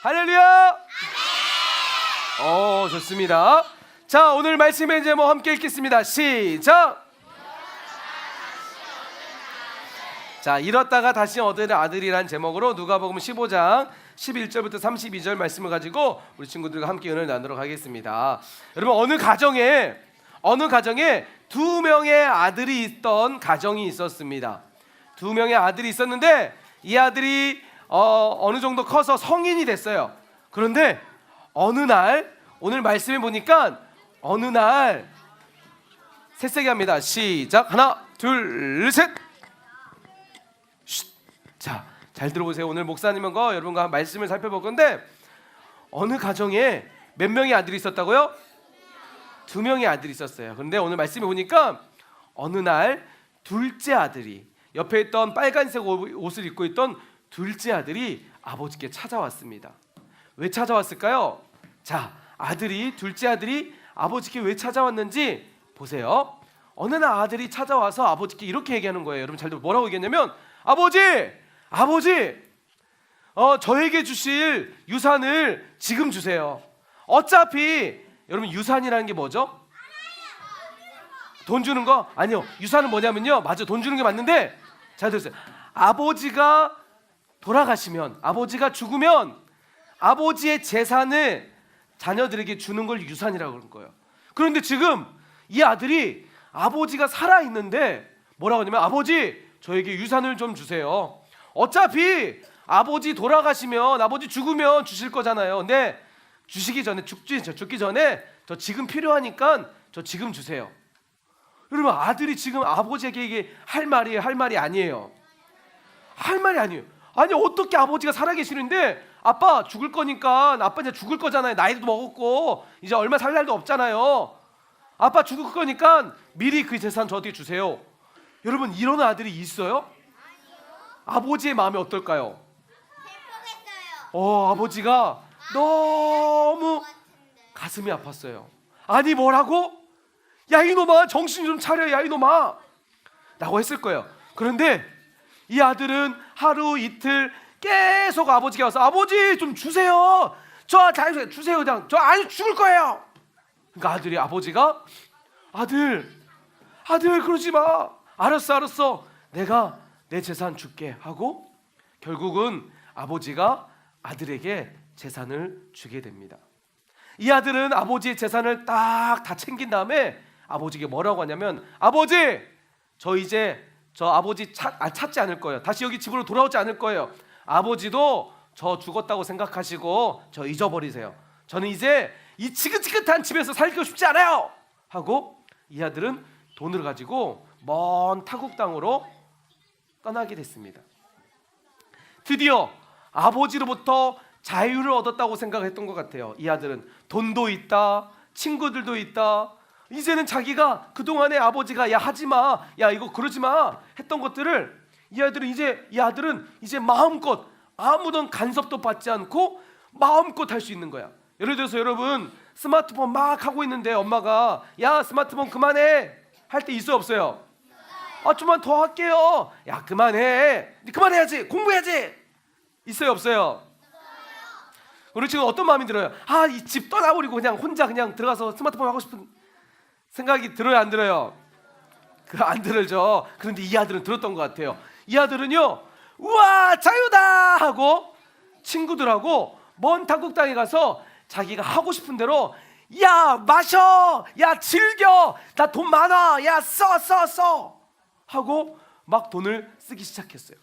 할렐루야. 좋습니다. 자, 오늘 말씀의 제목 함께 읽겠습니다. 시작. 자, 잃었다가 다시 얻은 아들이란 제목으로 누가복음 15장 11절부터 32절 말씀을 가지고 우리 친구들과 함께 은혜를 나누도록 하겠습니다. 여러분, 어느 가정에 두 명의 아들이 있던 가정이 있었습니다. 두 명의 아들이 있었는데 이 아들이 어느 정도 커서 성인이 됐어요. 그런데 어느 날, 오늘 말씀해 보니까 어느 날 셋세게 합니다. 시작. 하나, 둘, 셋. 자, 잘 들어보세요. 오늘 목사님과 여러분과 말씀을 살펴볼 건데, 어느 가정에 몇 명의 아들이 있었다고요? 두 명의 아들이 있었어요. 그런데 오늘 말씀해 보니까 어느 날 둘째 아들이, 옆에 있던 빨간색 옷을 입고 있던 둘째 아들이 아버지께 찾아왔습니다. 왜 찾아왔을까요? 자, 둘째 아들이 아버지께 왜 찾아왔는지 보세요. 어느 날 아들이 찾아와서 아버지께 이렇게 얘기하는 거예요. 여러분 잘 들어, 뭐라고 얘기했냐면, 아버지, 저에게 주실 유산을 지금 주세요. 어차피 여러분, 유산이라는 게 뭐죠? 돈 주는 거? 아니요, 유산은 뭐냐면요, 맞아, 돈 주는 게 맞는데, 잘 들으세요. 아버지가 돌아가시면, 아버지가 죽으면 아버지의 재산을 자녀들에게 주는 걸 유산이라고 그러는 거예요. 그런데 지금 이 아들이 아버지가 살아있는데 뭐라고 하냐면, 아버지, 저에게 유산을 좀 주세요. 어차피 아버지 돌아가시면, 아버지 죽으면 주실 거잖아요. 근데 죽기 전에 저 지금 필요하니까 저 지금 주세요. 여러분, 아들이 지금 아버지에게 이게 할 말이 아니에요. 할 말이 아니에요. 아니, 어떻게 아버지가 살아계시는데, 아빠 죽을 거니까, 아빠 이제 죽을 거잖아요. 나이도 먹었고 이제 얼마 살 날도 없잖아요. 아빠 죽을 거니까 미리 그 재산 저한테 주세요. 여러분, 이런 아들이 있어요? 아버지의 마음이 어떨까요? 아버지가 너무 가슴이 아팠어요. 아니, 뭐라고? 야, 이놈아, 정신 좀 차려, 야, 이놈아, 라고 했을 거예요. 그런데 이 아들은 하루 이틀 계속 아버지가 와서, 아버지 좀 주세요, 저 잘 주세요, 그냥 저 아니 죽을 거예요. 그러니까 아버지가 아들 그러지 마, 알았어, 내가 내 재산 줄게 하고 결국은 아버지가 아들에게 재산을 주게 됩니다. 이 아들은 아버지의 재산을 딱 다 챙긴 다음에 아버지에게 뭐라고 하냐면, 아버지, 저 아버지 찾지 않을 거예요. 다시 여기 집으로 돌아오지 않을 거예요. 아버지도 저 죽었다고 생각하시고 저 잊어버리세요. 저는 이제 이 지긋지긋한 집에서 살고 싶지 않아요 하고 이 아들은 돈을 가지고 먼 타국 땅으로 떠나게 됐습니다. 드디어 아버지로부터 자유를 얻었다고 생각했던 것 같아요. 이 아들은 돈도 있다, 친구들도 있다. 이제는 자기가 그동안에 아버지가 야 하지마, 야 이거 그러지마 했던 것들을 이 아들은 이제 마음껏, 아무런 간섭도 받지 않고 마음껏 할 수 있는 거야. 예를 들어서 여러분, 스마트폰 막 하고 있는데 엄마가 야 스마트폰 그만해 할 때 있어요, 없어요? 좀만 더 할게요. 야 그만해야지, 공부해야지. 있어요, 없어요? 우리 지금 어떤 마음이 들어요? 이 집 떠나버리고 그냥 혼자 그냥 들어가서 스마트폰 하고 싶은 생각이 들어요, 안 들어요? 안 들죠. 그런데 이 아들은 들었던 것 같아요. 이 아들은요, 우와 자유다 하고 친구들하고 먼 타국 땅에 가서 자기가 하고 싶은 대로, 야 마셔, 야 즐겨, 나 돈 많아, 야 써 하고 막 돈을 쓰기 시작했어요.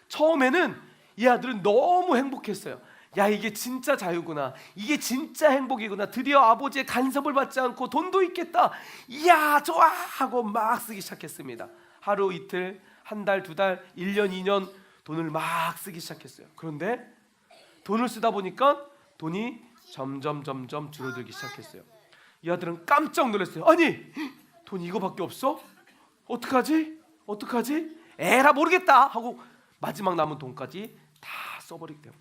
처음에는 이 아들은 너무 행복했어요. 야, 이게 진짜 자유구나, 이게 진짜 행복이구나, 드디어 아버지의 간섭을 받지 않고 돈도 있겠다, 이야 좋아 하고 막 쓰기 시작했습니다. 하루 이틀, 한 달, 두 달, 1년, 2년 돈을 막 쓰기 시작했어요. 그런데 돈을 쓰다 보니까 돈이 점점 줄어들기 시작했어요. 이 아들은 깜짝 놀랐어요. 아니, 돈 이거밖에 없어? 어떡하지? 에라 모르겠다 하고 마지막 남은 돈까지 다 써버리게 돼요.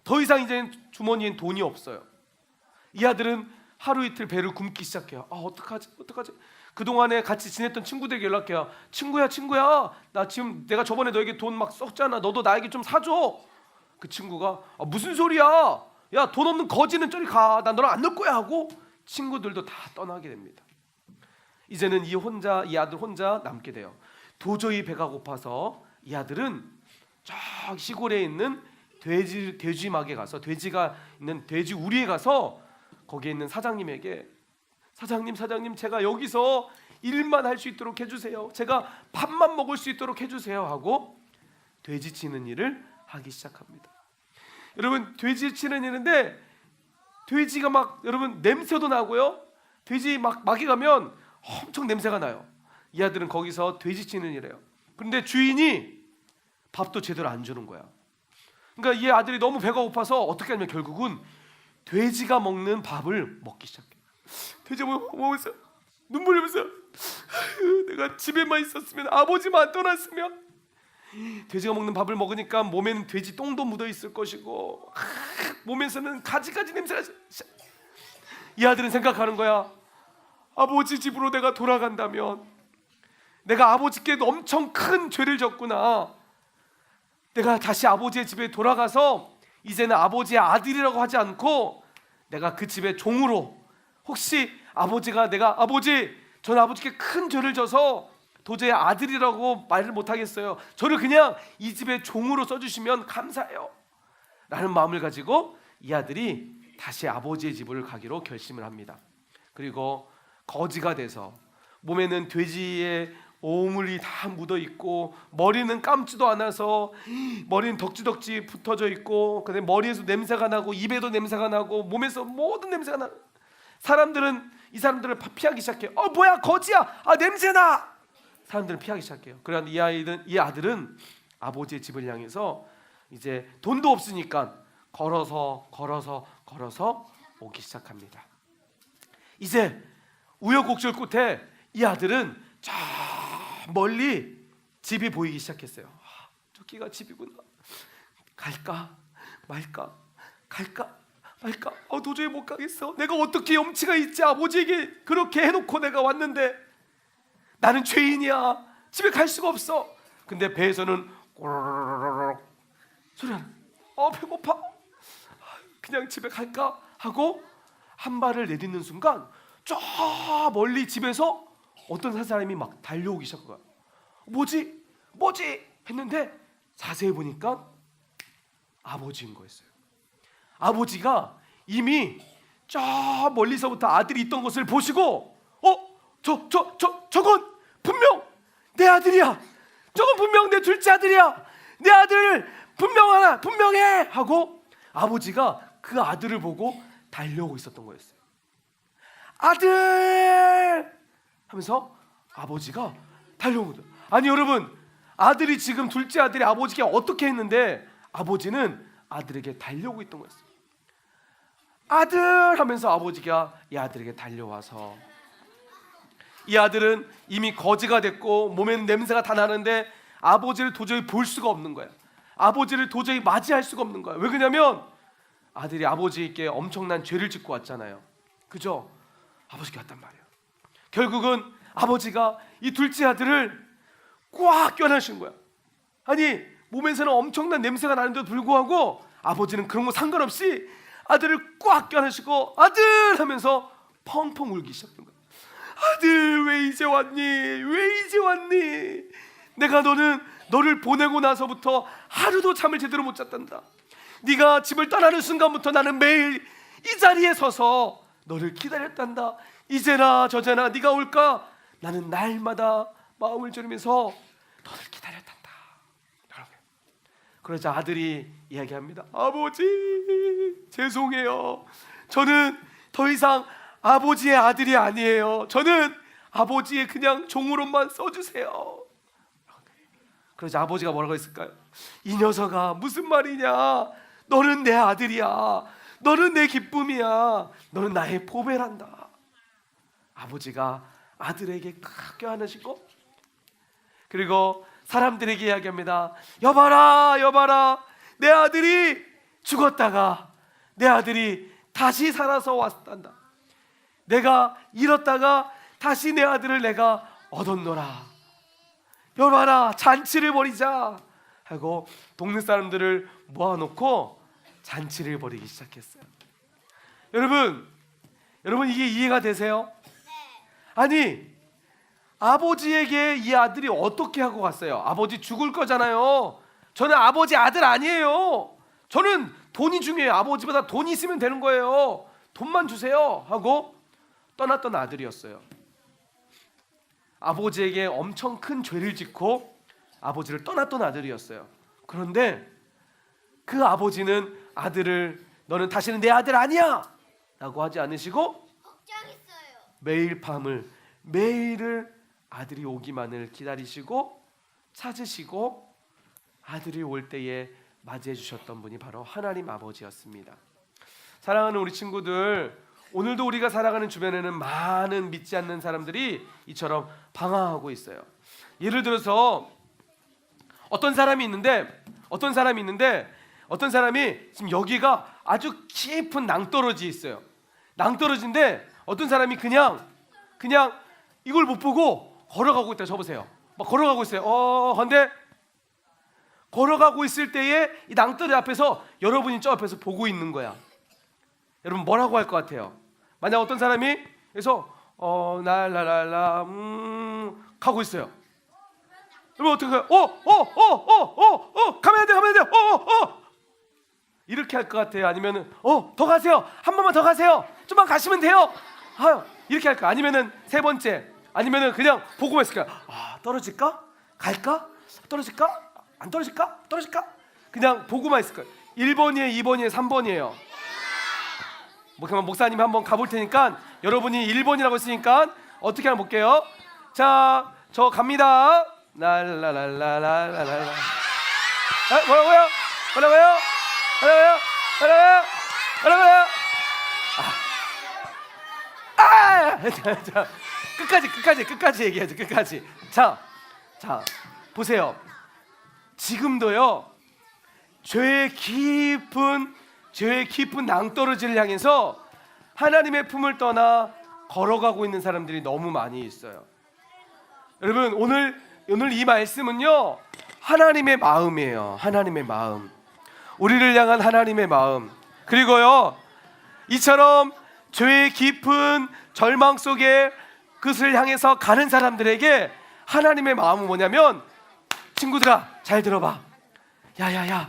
더 이상 이제 주머니엔 돈이 없어요. 이 아들은 하루 이틀 배를 굶기 시작해요. 어떡하지? 그동안에 같이 지냈던 친구들에게 연락해요. 친구야, 나 지금 내가 저번에 너에게 돈 막 썼잖아. 너도 나에게 좀 사줘 그 친구가 무슨 소리야? 야, 돈 없는 거지는 저리 가. 난 너랑 안 놀 거야 하고 친구들도 다 떠나게 됩니다. 이제는 이 아들 혼자 남게 돼요. 도저히 배가 고파서 이 아들은 저 시골에 있는 돼지막에 가서, 돼지가 있는 돼지 우리에 가서 거기에 있는 사장님에게 사장님 제가 여기서 일만 할 수 있도록 해주세요. 제가 밥만 먹을 수 있도록 해주세요 하고 돼지 치는 일을 하기 시작합니다. 여러분, 돼지 치는 일인데 돼지가 막 여러분 냄새도 나고요. 돼지 막에 가면 엄청 냄새가 나요. 이 아들은 거기서 돼지 치는 일이에요. 그런데 주인이 밥도 제대로 안 주는 거야. 그러니까 이 아들이 너무 배가 고파서 어떻게 하냐면 결국은 돼지가 먹는 밥을 먹기 시작해. 돼지가 먹으면서 눈물 흘리면서 내가 집에만 있었으면, 아버지만 떠났으면. 돼지가 먹는 밥을 먹으니까 몸에는 돼지 똥도 묻어 있을 것이고 몸에서는 가지가지 냄새가. 이 아들은 생각하는 거야. 아버지 집으로 내가 돌아간다면 내가 아버지께 엄청 큰 죄를 졌구나. 내가 다시 아버지의 집에 돌아가서 이제는 아버지의 아들이라고 하지 않고 내가 그 집의 종으로, 혹시 아버지가 저는 아버지께 큰 죄를 져서 도저히 아들이라고 말을 못하겠어요. 저를 그냥 이 집의 종으로 써주시면 감사해요 라는 마음을 가지고 이 아들이 다시 아버지의 집을 가기로 결심을 합니다. 그리고 거지가 돼서 몸에는 돼지의 오물이 다 묻어있고 머리는 감지도 않아서 머리는 덕지덕지 붙어져 있고, 그다음에 머리에서 냄새가 나고 입에도 냄새가 나고 몸에서 모든 냄새가 나. 이 사람들을 피하기 시작해요. 뭐야, 거지야, 냄새나. 사람들은 피하기 시작해요. 그런데 이 아들은 아버지의 집을 향해서 이제 돈도 없으니까 걸어서 오기 시작합니다. 이제 우여곡절 끝에 이 아들은 저 멀리 집이 보이기 시작했어요. 저기가 집이구나. 갈까 말까 도저히 못 가겠어. 내가 어떻게 염치가 있지? 아버지에게 그렇게 해놓고 내가 왔는데 나는 죄인이야. 집에 갈 수가 없어. 근데 배에서는 꼬르르르르 소리가 나. 배고파. 그냥 집에 갈까 하고 한 발을 내딛는 순간 저 멀리 집에서 어떤 사람이 막 달려오기 시작한 거야. 뭐지 했는데 자세히 보니까 아버지인 거였어요. 아버지가 이미 저 멀리서부터 아들이 있던 것을 보시고 저건 분명 내 아들이야. 저건 분명 내 둘째 아들이야. 내 아들 분명해 하고 아버지가 그 아들을 보고 달려오고 있었던 거였어요. 아들 하면서 아버지가 달려온 거죠. 아니 여러분, 아들이 지금 둘째 아들이 아버지께 어떻게 했는데 아버지는 아들에게 달려오고 있던 거였어요. 아들 하면서 아버지가 이 아들에게 달려와서, 이 아들은 이미 거지가 됐고 몸에는 냄새가 다 나는데 아버지를 도저히 볼 수가 없는 거예요. 아버지를 도저히 맞이할 수가 없는 거예요. 왜 그러냐면 아들이 아버지께 엄청난 죄를 짓고 왔잖아요. 그죠? 아버지께 왔단 말이에요. 결국은 아버지가 이 둘째 아들을 꽉 껴안으신 거야. 아니 몸에서는 엄청난 냄새가 나는데도 불구하고 아버지는 그런 거 상관없이 아들을 꽉 껴안으시고 아들 하면서 펑펑 울기 시작한 거야. 아들 왜 이제 왔니? 내가 너를 보내고 나서부터 하루도 잠을 제대로 못 잤단다. 네가 집을 떠나는 순간부터 나는 매일 이 자리에 서서 너를 기다렸단다. 이제나 저제나 네가 올까? 나는 날마다 마음을 졸이면서 너를 기다렸단다. 그러자 아들이 이야기합니다. 아버지 죄송해요. 저는 더 이상 아버지의 아들이 아니에요. 저는 아버지의 그냥 종으로만 써주세요. 그러자 아버지가 뭐라고 했을까요? 이 녀석아 무슨 말이냐. 너는 내 아들이야. 너는 내 기쁨이야. 너는 나의 보배란다. 아버지가 아들에게 껴안으시고 그리고 사람들에게 이야기합니다. 여봐라 내 아들이 죽었다가 내 아들이 다시 살아서 왔단다. 내가 잃었다가 다시 내 아들을 내가 얻었노라. 여봐라 잔치를 벌이자 하고 동네 사람들을 모아놓고 잔치를 벌이기 시작했어요. 여러분 이게 이해가 되세요? 아니, 아버지에게 이 아들이 어떻게 하고 갔어요? 아버지 죽을 거잖아요. 저는 아버지 아들 아니에요. 저는 돈이 중요해요. 아버지보다 돈이 있으면 되는 거예요. 돈만 주세요 하고 떠났던 아들이었어요. 아버지에게 엄청 큰 죄를 짓고 아버지를 떠났던 아들이었어요. 그런데 그 아버지는 아들을 너는 다시는 내 아들 아니야 라고 하지 않으시고 매일 밤을 매일을 아들이 오기만을 기다리시고 찾으시고 아들이 올 때에 맞이해 주셨던 분이 바로 하나님 아버지였습니다. 사랑하는 우리 친구들, 오늘도 우리가 살아가는 주변에는 많은 믿지 않는 사람들이 이처럼 방황하고 있어요. 예를 들어서 어떤 사람이 있는데 어떤 사람이 지금 여기가 아주 깊은 낭떠러지에 있어요. 낭떠러지인데 어떤 사람이 그냥 이걸 못 보고 걸어가고 있다. 쳐보세요. 막 걸어가고 있어요. 근데 걸어가고 있을 때에 이 낭떠러지 앞에서 여러분이 저 앞에서 보고 있는 거야. 여러분 뭐라고 할 것 같아요? 만약 어떤 사람이 그래서 날라랄라 가고 있어요. 여러분 어떻게 해요? 가면 안 돼요. 이렇게 할 것 같아요? 아니면은 더 가세요. 한 번만 더 가세요. 좀만 가시면 돼요. 이렇게 할까? 아니면은 세 번째, 아니면은 그냥 보고만 있을까요? 떨어질까? 갈까? 떨어질까? 안 떨어질까? 떨어질까? 그냥 보고만 있을까요? 1번이에요, 2번이에요, 3번이에요. 그럼 목사님이 한번 가볼 테니까 여러분이 1번이라고 했으니까 어떻게 한번 볼게요. 자, 저 갑니다. 랄랄랄랄랄랄라. 뭐라고요? 자, 끝까지 얘기하죠. 끝까지. 자, 보세요. 지금도요. 죄의 깊은 낭떠러지를 향해서 하나님의 품을 떠나 걸어가고 있는 사람들이 너무 많이 있어요. 여러분 오늘 이 말씀은요, 하나님의 마음이에요. 하나님의 마음, 우리를 향한 하나님의 마음. 그리고요, 이처럼 죄의 깊은 절망 속에 그것을 향해서 가는 사람들에게 하나님의 마음은 뭐냐면, 친구들아 잘 들어봐. 야야야,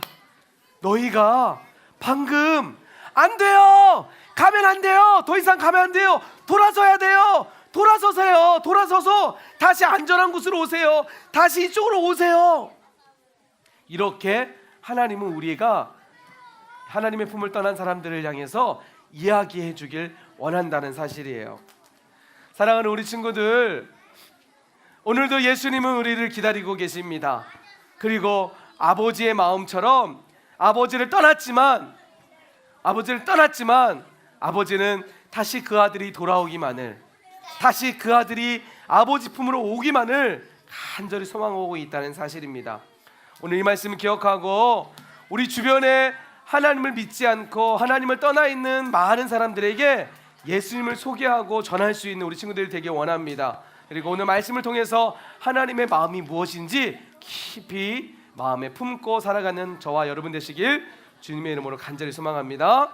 너희가 방금 안 돼요. 가면 안 돼요. 더 이상 가면 안 돼요. 돌아서야 돼요. 돌아서서 다시 안전한 곳으로 오세요. 다시 이쪽으로 오세요. 이렇게 하나님은 우리가 하나님의 품을 떠난 사람들을 향해서 이야기해 주길 원한다는 사실이에요. 사랑하는 우리 친구들, 오늘도 예수님은 우리를 기다리고 계십니다. 그리고 아버지의 마음처럼 아버지를 떠났지만 아버지는 다시 그 아들이 돌아오기만을, 다시 그 아들이 아버지 품으로 오기만을 간절히 소망하고 있다는 사실입니다. 오늘 이 말씀을 기억하고 우리 주변에 하나님을 믿지 않고 하나님을 떠나 있는 많은 사람들에게 예수님을 소개하고 전할 수 있는 우리 친구들이 되길 원합니다. 그리고 오늘 말씀을 통해서 하나님의 마음이 무엇인지 깊이 마음에 품고 살아가는 저와 여러분 되시길 주님의 이름으로 간절히 소망합니다.